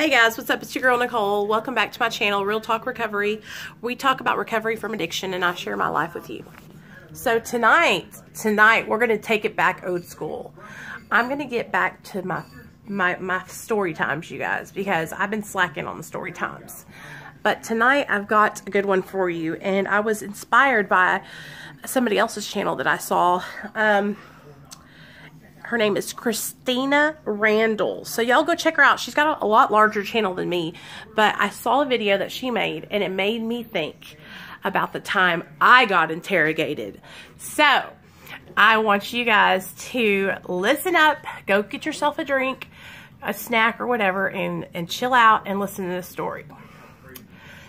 Hey guys, what's up? It's your girl Nicole. Welcome back to my channel, Real Talk Recovery. We talk about recovery from addiction and I share my life with you. So tonight we're going to take it back old school. I'm going to get back to my story times, you guys, because I've been slacking on the story times. But tonight I've got a good one for you, and I was inspired by somebody else's channel that I saw. Her name is Christina Randall. So y'all go check her out. She's got a lot larger channel than me, but I saw a video that she made and it made me think about the time I got interrogated. So I want you guys to listen up, go get yourself a drink, a snack or whatever, and chill out and listen to this story.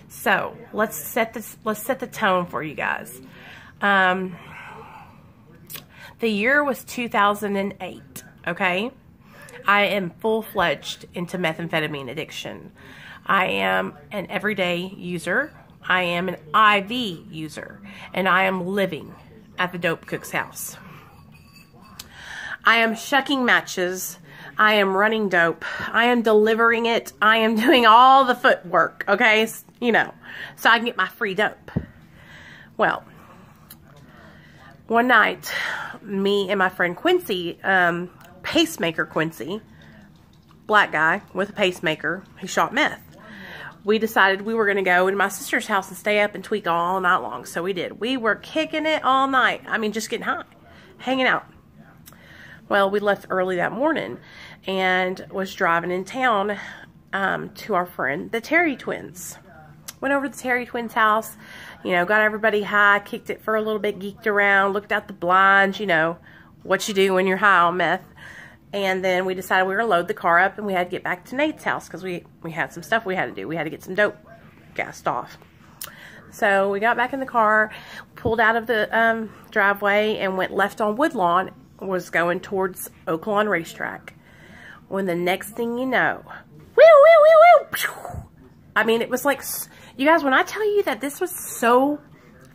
So let's set the tone for you guys. The year was 2008, okay? I am full-fledged into methamphetamine addiction. I am an everyday user. I am an IV user. And I am living at the dope cook's house. I am shucking matches. I am running dope. I am delivering it. I am doing all the footwork, okay? You know, so I can get my free dope. Well, one night, me and my friend Quincy, pacemaker Quincy, black guy with a pacemaker who shot meth, we decided we were going to go to my sister's house and stay up and tweak all night long. So we did. We were kicking it all night. I mean, just getting high, hanging out. Well, we left early that morning and was driving in town to our friend, the Terry twins. Went over to the Terry twins' house. You know, got everybody high, kicked it for a little bit, geeked around, looked out the blinds, you know, what you do when you're high on meth. And then we decided we were going to load the car up and we had to get back to Nate's house because we had some stuff we had to do. We had to get some dope gassed off. So we got back in the car, pulled out of the driveway and went left on Woodlawn, was going towards Oaklawn Racetrack. When the next thing you know, woo, woo, woo, woo, I mean, it was like, you guys, when I tell you that this was so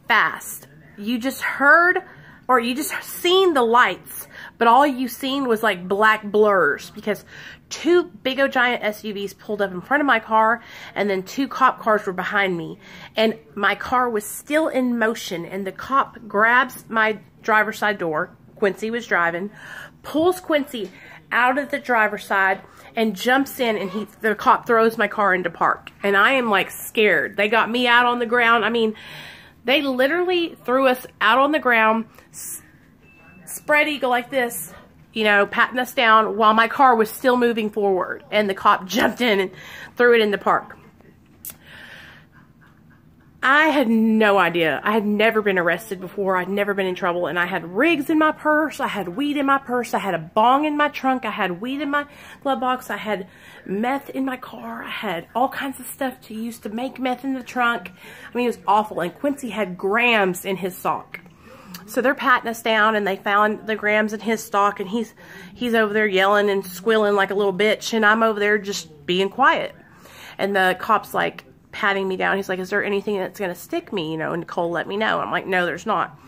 fast, you just heard, or you just seen the lights, but all you seen was like black blurs because two big old giant SUVs pulled up in front of my car and then two cop cars were behind me. And my car was still in motion and the cop grabs my driver's side door, Quincy was driving, pulls Quincy out of the driver's side and jumps in, and the cop throws my car into park. And I am like scared. They got me out on the ground. I mean, they literally threw us out on the ground, spread eagle like this, you know, patting us down while my car was still moving forward. And the cop jumped in and threw it in the park. I had no idea. I had never been arrested before. I'd never been in trouble. And I had rigs in my purse. I had weed in my purse. I had a bong in my trunk. I had weed in my glove box. I had meth in my car. I had all kinds of stuff to use to make meth in the trunk. I mean, it was awful. And Quincy had grams in his sock. So they're patting us down and they found the grams in his stock. And he's over there yelling and squealing like a little bitch. And I'm over there just being quiet. And the cop's like, patting me down. He's like, is there anything that's going to stick me? You know, and Nicole, let me know. I'm like, no, there's not.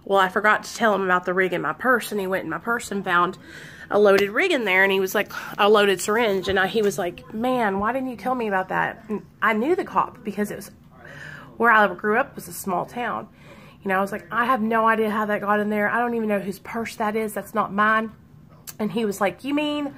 Well, I forgot to tell him about the rig in my purse, and he went in my purse and found a loaded rig in there, and he was like, a loaded syringe, and he was like, man, why didn't you tell me about that? And I knew the cop because it was where I grew up was a small town. You know, I was like, I have no idea how that got in there. I don't even know whose purse that is. That's not mine. And he was like, you mean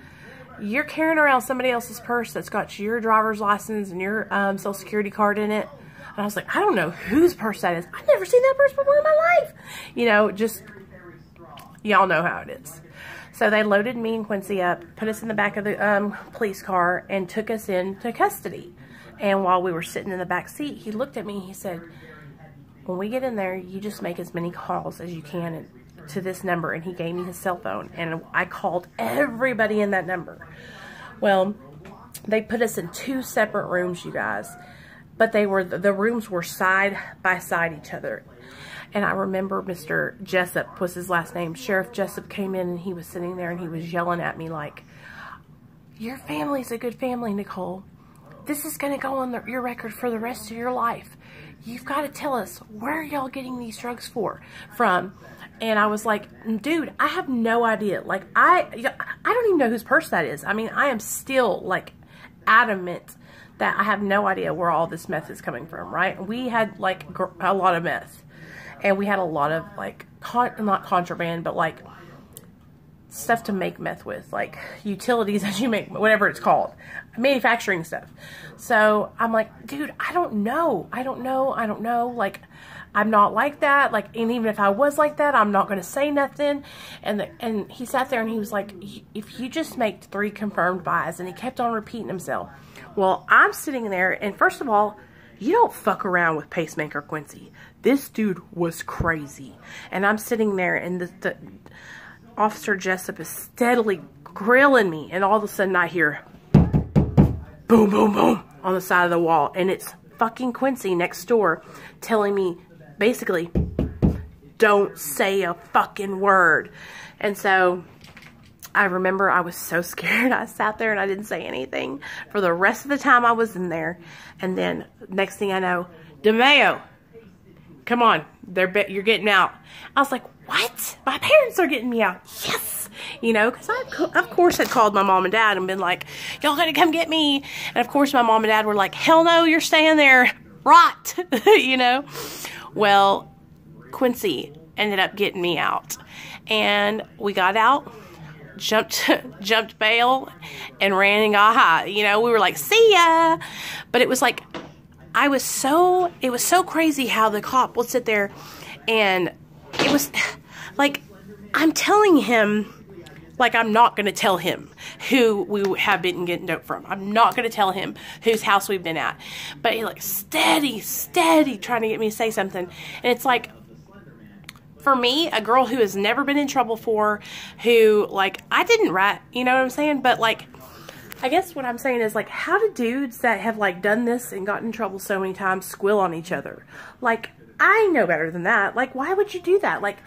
you're carrying around somebody else's purse that's got your driver's license and your social security card in it? And I was like, I don't know whose purse that is. I've never seen that purse before in my life. You know, just, y'all know how it is. So they loaded me and Quincy up, put us in the back of the police car, and took us into custody. And while we were sitting in the back seat, he looked at me and he said, when we get in there, you just make as many calls as you can to this number. And he gave me his cell phone, and I called everybody in that number. Well, they put us in two separate rooms, you guys, but the rooms were side by side each other. And I remember Mr. Jessup was his last name. Sheriff Jessup came in and he was sitting there and he was yelling at me like, your family's a good family, Nicole. This is going to go on your record for the rest of your life. You've got to tell us, where are y'all getting these drugs from? And I was like, dude, I have no idea. Like, I don't even know whose purse that is. I mean, I am still, like, adamant that I have no idea where all this meth is coming from, right? We had like a lot of meth, and we had a lot of like, not contraband, but like stuff to make meth with, like utilities that you make, whatever it's called, manufacturing stuff. So I'm like, dude, I don't know. Like, I'm not like that. Like, and even if I was like that, I'm not going to say nothing. And he sat there and he was like, if you just make 3 confirmed buys, and he kept on repeating himself. Well, I'm sitting there, and first of all, you don't fuck around with Pacemaker Quincy. This dude was crazy. And I'm sitting there, and the Officer Jessup is steadily grilling me, and all of a sudden I hear boom, boom, boom on the side of the wall, and it's fucking Quincy next door telling me, basically, don't say a fucking word. And so I remember I was so scared. I sat there and I didn't say anything for the rest of the time I was in there. And then next thing I know, DeMayo, come on, you're getting out. I was like, what? My parents are getting me out. Yes. You know, because I, of course, had called my mom and dad and been like, y'all gotta come get me. And of course, my mom and dad were like, hell no, you're staying there. Rot. You know? Well, Quincy ended up getting me out. And we got out, jumped bail, and ran and got high. You know, we were like, see ya. But it was like, it was so crazy how the cop would sit there, and it was like, I'm telling him, like, I'm not going to tell him who we have been getting dope from. I'm not going to tell him whose house we've been at. But he, like, steady trying to get me to say something. And it's like, for me, a girl who has never been in trouble for, who, like, I didn't rat, you know what I'm saying? But, like, I guess what I'm saying is, like, how do dudes that have, like, done this and gotten in trouble so many times squill on each other? Like, I know better than that. Like, why would you do that? Like,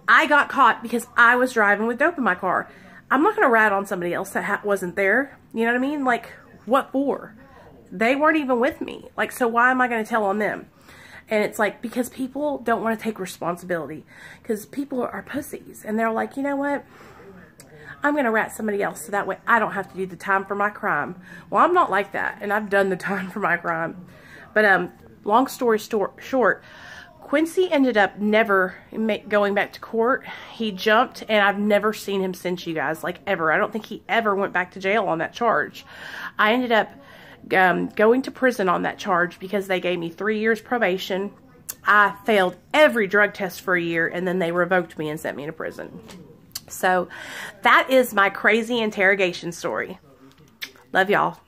I got caught because I was driving with dope in my car. I'm not going to rat on somebody else that wasn't there. You know what I mean? Like, what for? They weren't even with me. Like, so why am I going to tell on them? And it's like, because people don't want to take responsibility. Because people are pussies. And they're like, you know what? I'm going to rat somebody else so that way I don't have to do the time for my crime. Well, I'm not like that. And I've done the time for my crime. But, long story short, Quincy ended up never going back to court. He jumped, and I've never seen him since, you guys, like, ever. I don't think he ever went back to jail on that charge. I ended up going to prison on that charge because they gave me 3 years probation. I failed every drug test for a year, and then they revoked me and sent me to prison. So that is my crazy interrogation story. Love y'all.